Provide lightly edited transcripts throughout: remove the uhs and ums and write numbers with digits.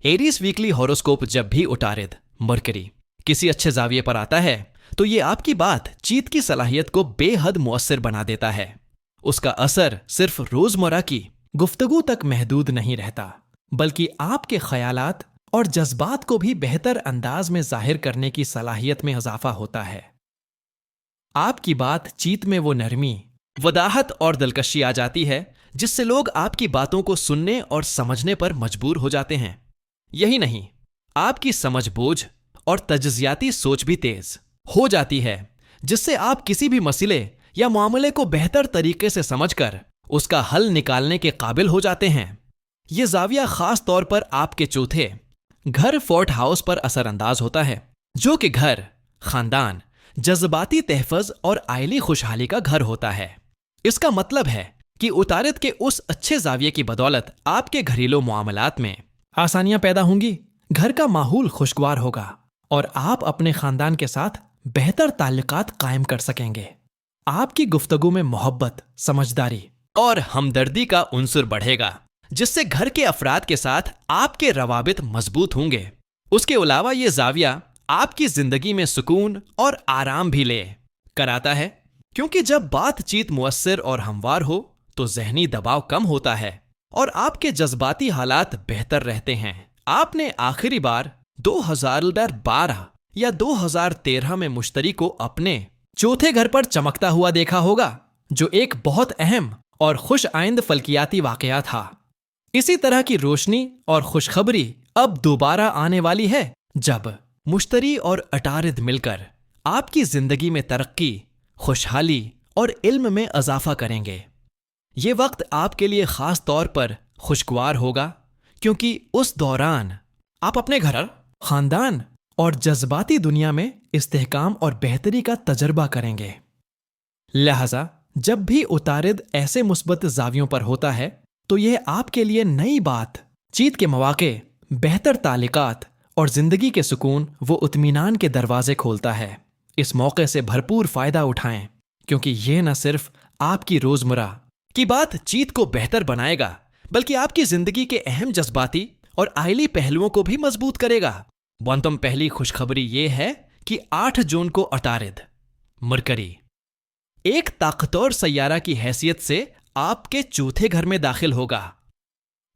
Aries weekly horoscope जब भी उतारिद mercury किसी अच्छे जाविये पर आता है तो ये आपकी बात चीत की सलाहियत को बेहद मुअस्सिर बना देता है। उसका असर सिर्फ रोजमर्रा की गुफ्तगू तक महदूद नहीं रहता, बल्कि आपके ख्यालात और जज्बात को भी बेहतर अंदाज में जाहिर करने की सलाहियत में इजाफा होता है। आपकी बात चीत में वो नरमी, वदाहत और दिलकशी आ जाती है जिससे लोग आपकी बातों को सुनने और समझने पर मजबूर हो जाते हैं। यही नहीं, आपकी समझ बोझ और तजज़ियाती सोच भी तेज हो जाती है, जिससे आप किसी भी मसले या मामले को बेहतर तरीके से समझकर उसका हल निकालने के काबिल हो जाते हैं। ये जाविया खास तौर पर आपके चौथे घर फोर्ट हाउस पर असरअंदाज होता है, जो कि घर, खानदान, जज्बाती तहफ़्फ़ुज़ और आइली खुशहाली का घर होता है। इसका मतलब है कि उतारिद के उस अच्छे जाविये की बदौलत आपके घरेलू मामलात में आसानियां पैदा होंगी, घर का माहौल खुशगवार होगा और आप अपने खानदान के साथ बेहतर ताल्लुकात कायम कर सकेंगे। आपकी गुफ्तगू में मोहब्बत, समझदारी और हमदर्दी का उन्सुर बढ़ेगा, जिससे घर के अफराद के साथ आपके रवाबित मजबूत होंगे। उसके अलावा ये जाविया आपकी जिंदगी में सुकून और आराम भी ले कर आता है, क्योंकि जब बातचीत मुअस्सिर और हमवार हो तो जहनी दबाव कम होता है और आपके जज्बाती हालात बेहतर रहते हैं। आपने आखिरी बार 2012 या 2013 में मुश्तरी को अपने चौथे घर पर चमकता हुआ देखा होगा, जो एक बहुत अहम और खुश आइंद फल्कियाती वाकया था। इसी तरह की रोशनी और खुशखबरी अब दोबारा आने वाली है, जब मुश्तरी और अटारिद मिलकर आपकी जिंदगी में तरक्की, खुशहाली और इल्म में इजाफा करेंगे। ये वक्त आपके लिए खास तौर पर खुशगवार होगा, क्योंकि उस दौरान आप अपने घर, खानदान और जज्बाती दुनिया में इस्तेहकाम और बेहतरी का तजर्बा करेंगे। लिहाजा जब भी उतारिद ऐसे मुस्बत जावियों पर होता है तो यह आपके लिए नई बात, चीत के मौके, बेहतर ताल्लुकात और जिंदगी के सुकून व इत्मीनान के दरवाजे खोलता है। इस मौके से भरपूर फायदा उठाएं, क्योंकि यह न सिर्फ आपकी रोजमर्रा की बात चीत को बेहतर बनाएगा, बल्कि आपकी जिंदगी के अहम जज्बाती और आइली पहलुओं को भी मजबूत करेगा। बंतम पहली खुशखबरी ये है कि 8 जून को अतारिद मरकरी एक ताकतवर सैयारा की हैसियत से आपके चौथे घर में दाखिल होगा।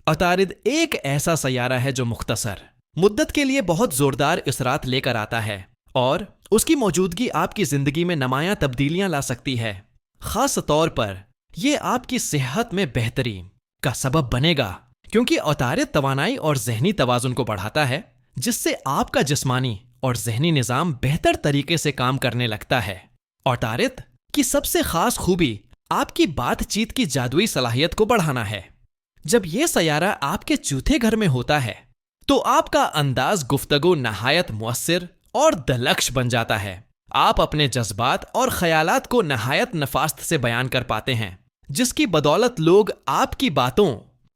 अतारिद एक ऐसा सैयारा है जो मुख्तसर मुद्दत के लिए बहुत जोरदार इसरात लेकर आता है और उसकी मौजूदगी आपकी जिंदगी में नुमायां तब्दीलियां ला सकती है। खास तौर पर यह आपकी सेहत में बेहतरी का सबब बनेगा, क्योंकि अतारिद तवानाई और जहनी तवाजुन को बढ़ाता है, जिससे आपका जिस्मानी और जहनी निज़ाम बेहतर तरीके से काम करने लगता है। अतारिद की सबसे खास खूबी आपकी बातचीत की जादुई सलाहियत को बढ़ाना है। जब यह सैयारा आपके चौथे घर में होता है तो आपका अंदाज गुफ्तगू नहायत मुअस्सिर और दिलकश बन जाता है। आप अपने जज्बात और ख्यालात को नहायत नफास्त से बयान कर पाते हैं, जिसकी बदौलत लोग आपकी बातों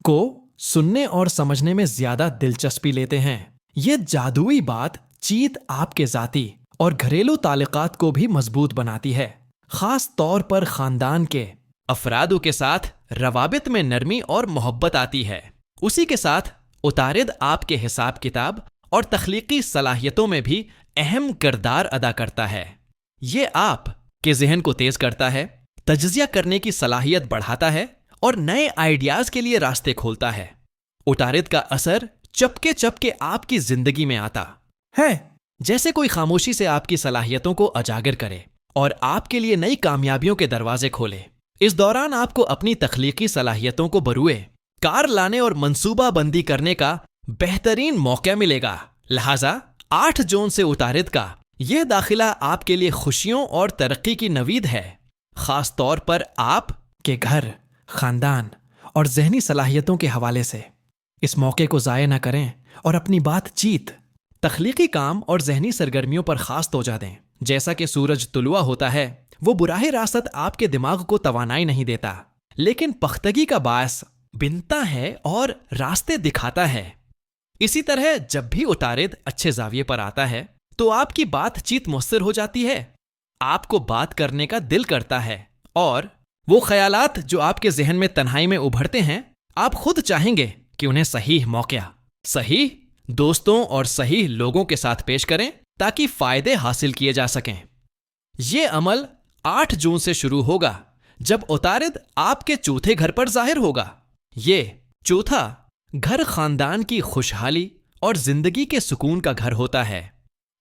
को सुनने और समझने में ज्यादा दिलचस्पी लेते हैं। यह जादुई बात चीत आपके जाती और घरेलू ताल्लुकात को भी मजबूत बनाती है, खास तौर पर खानदान के अफरादों के साथ रवाबित में नरमी और मोहब्बत आती है। उसी के साथ उतारिद आपके हिसाब किताब और तख्लीकी सलाहियतों में भी अहम किरदार अदा करता है। ये आप के जहन को तेज करता है, तज्जिया करने की सलाहियत बढ़ाता है और नए आइडियाज के लिए रास्ते खोलता है। उतारिद का असर चपके चपके आपकी जिंदगी में आता है, जैसे कोई खामोशी से आपकी सलाहियतों को उजागर करे और आपके लिए नई कामयाबियों के दरवाजे खोले। इस दौरान आपको अपनी तख्लीकी सलाहियतों को बरूए कार लाने और मंसूबा बंदी करने का बेहतरीन मौका मिलेगा। लिहाजा 8 जून से उतारिद का यह दाखिला आपके लिए खुशियों और तरक्की की नवीद है, खास तौर पर आप के घर, खानदान और जहनी सलाहियतों के हवाले से। इस मौके को ज़ाया न करें और अपनी बातचीत, तख्लीकी काम और जहनी सरगर्मियों पर खास तवज्जो दें। जैसा कि सूरज तुलुआ होता है, वो बुराह रास्त आपके दिमाग को तवानाई नहीं देता, लेकिन पख्तगी का बायस बिनता है और रास्ते दिखाता है। इसी तरह जब भी उतारिद अच्छे जाविये पर आता है तो आपकी बातचीत मुअस्सिर हो जाती है, आपको बात करने का दिल करता है और वो ख्यालात जो आपके जहन में तन्हाई में उभरते हैं, आप खुद चाहेंगे कि उन्हें सही मौका, सही دوستوں اور صحیح لوگوں کے ساتھ پیش کریں تاکہ فائدے حاصل کیے جا سکیں۔ یہ عمل 8 جون سے شروع ہوگا جب عطارد آپ کے چوتھے گھر پر ظاہر ہوگا۔ یہ چوتھا گھر خاندان کی خوشحالی اور زندگی کے سکون کا گھر ہوتا ہے۔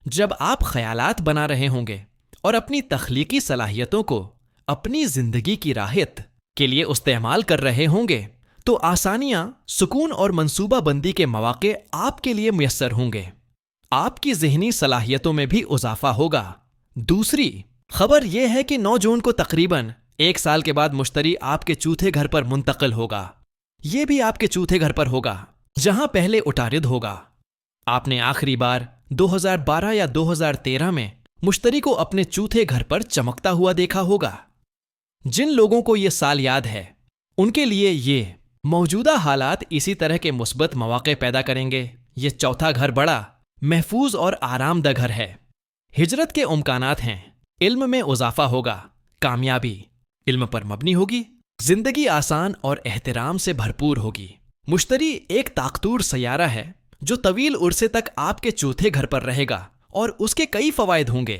جب آپ خیالات بنا رہے ہوں گے اور اپنی تخلیقی صلاحیتوں کو اپنی زندگی کی راحت کے لیے استعمال کر رہے ہوں گے تو آسانیاں، سکون اور منصوبہ بندی کے مواقع آپ کے لیے میسر ہوں گے۔ آپ کی ذہنی صلاحیتوں میں بھی اضافہ ہوگا۔ دوسری خبر یہ ہے کہ 9 جون کو تقریباً 1 سال کے بعد مشتری آپ کے چوتھے گھر پر منتقل ہوگا۔ یہ بھی آپ کے چوتھے گھر پر ہوگا جہاں پہلے عطارد ہوگا۔ آپ نے آخری بار 2012 یا 2013 میں مشتری کو اپنے چوتھے گھر پر چمکتا ہوا دیکھا ہوگا۔ جن لوگوں کو یہ سال یاد ہے ان کے لیے یہ موجودہ حالات اسی طرح کے مثبت مواقع پیدا کریں گے۔ یہ چوتھا گھر بڑا، محفوظ اور آرام دہ گھر ہے۔ ہجرت کے امکانات ہیں، علم میں اضافہ ہوگا، کامیابی علم پر مبنی ہوگی، زندگی آسان اور احترام سے بھرپور ہوگی۔ مشتری ایک طاقتور سیارہ ہے جو طویل عرصے تک آپ کے چوتھے گھر پر رہے گا اور اس کے کئی فوائد ہوں گے۔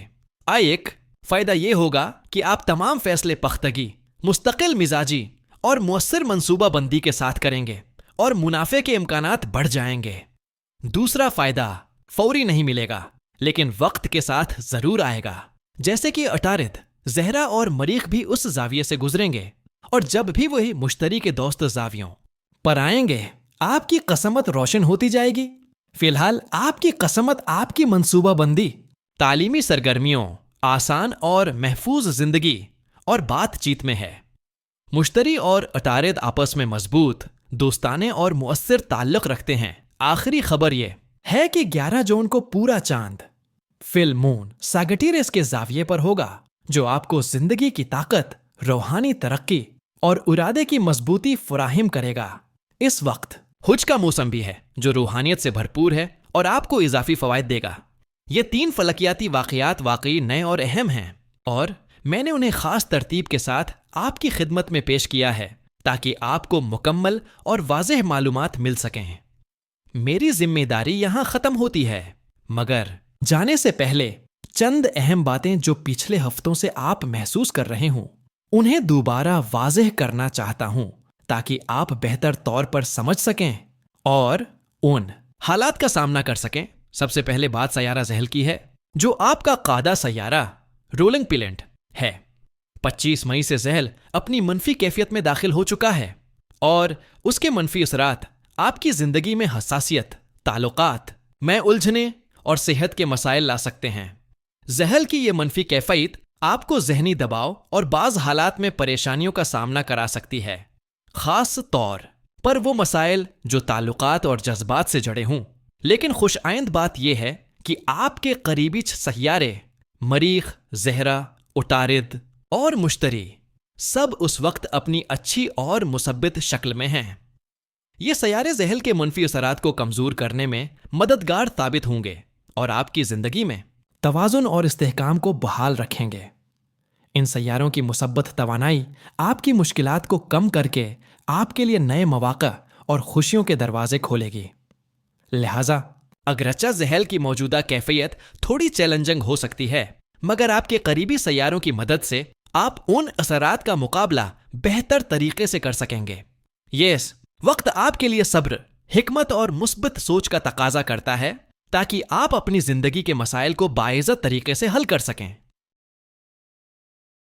ایک فائدہ یہ ہوگا کہ آپ تمام فیصلے پختگی، مستقل مزاجی اور مؤثر منصوبہ بندی کے ساتھ کریں گے اور منافع کے امکانات بڑھ جائیں گے۔ دوسرا فائدہ فوری نہیں ملے گا لیکن وقت کے ساتھ ضرور آئے گا، جیسے کہ عطارد، زہرہ اور مریخ بھی اس زاویے سے گزریں گے، اور جب بھی وہی مشتری کے دوست زاویوں پر آئیں گے آپ کی قسمت روشن ہوتی جائے گی۔ فی الحال آپ کی قسمت آپ کی منصوبہ بندی، تعلیمی سرگرمیوں، آسان اور محفوظ زندگی اور بات چیت میں ہے۔ مشتری اور عطارد آپس میں مضبوط، دوستانے اور مؤثر تعلق رکھتے ہیں۔ آخری خبر یہ ہے کہ 11 جون کو پورا چاند فل مون ساگٹیرس کے زاویے پر ہوگا، جو آپ کو زندگی کی طاقت، روحانی ترقی اور ارادے کی مضبوطی فراہم کرے گا۔ اس وقت حج کا موسم بھی ہے جو روحانیت سے بھرپور ہے اور آپ کو اضافی فوائد دے گا۔ یہ 3 فلکیاتی واقعات واقعی نئے اور اہم ہیں، اور میں نے انہیں خاص ترتیب کے ساتھ آپ کی خدمت میں پیش کیا ہے تاکہ آپ کو مکمل اور واضح معلومات مل سکیں۔ میری ذمہ داری یہاں ختم ہوتی ہے، مگر جانے سے پہلے چند اہم باتیں جو پچھلے ہفتوں سے آپ محسوس کر رہے ہوں انہیں دوبارہ واضح کرنا چاہتا ہوں تاکہ آپ بہتر طور پر سمجھ سکیں اور ان حالات کا سامنا کر سکیں۔ سب سے پہلے بات سیارہ زحل کی ہے، جو آپ کا قادہ سیارہ رولنگ پلینٹ ہے۔ 25 مئی سے زحل اپنی منفی کیفیت میں داخل ہو چکا ہے اور اس کے منفی اثرات آپ کی زندگی میں حساسیت، تعلقات میں الجھنے اور صحت کے مسائل لا سکتے ہیں۔ زحل کی یہ منفی کیفیت آپ کو ذہنی دباؤ اور بعض حالات میں پریشانیوں کا سامنا کرا سکتی ہے، خاص طور پر وہ مسائل جو تعلقات اور جذبات سے جڑے ہوں۔ لیکن خوش آئند بات یہ ہے کہ آپ کے قریبی سیارے مریخ، زہرہ، عطارد اور مشتری سب اس وقت اپنی اچھی اور مثبت شکل میں ہیں۔ یہ سیارے زحل کے منفی اثرات کو کمزور کرنے میں مددگار ثابت ہوں گے اور آپ کی زندگی میں توازن اور استحکام کو بحال رکھیں گے۔ ان سیاروں کی مثبت توانائی آپ کی مشکلات کو کم کر کے آپ کے لیے نئے مواقع اور خوشیوں کے دروازے کھولے گی۔ لہٰذا اگرچہ زحل کی موجودہ کیفیت تھوڑی چیلنجنگ ہو سکتی ہے، مگر آپ کے قریبی سیاروں کی مدد سے آپ ان اثرات کا مقابلہ بہتر طریقے سے کر سکیں گے۔ یس وقت آپ کے لیے صبر، حکمت اور مثبت سوچ کا تقاضا کرتا ہے تاکہ آپ اپنی زندگی کے مسائل کو باعزت طریقے سے حل کر سکیں۔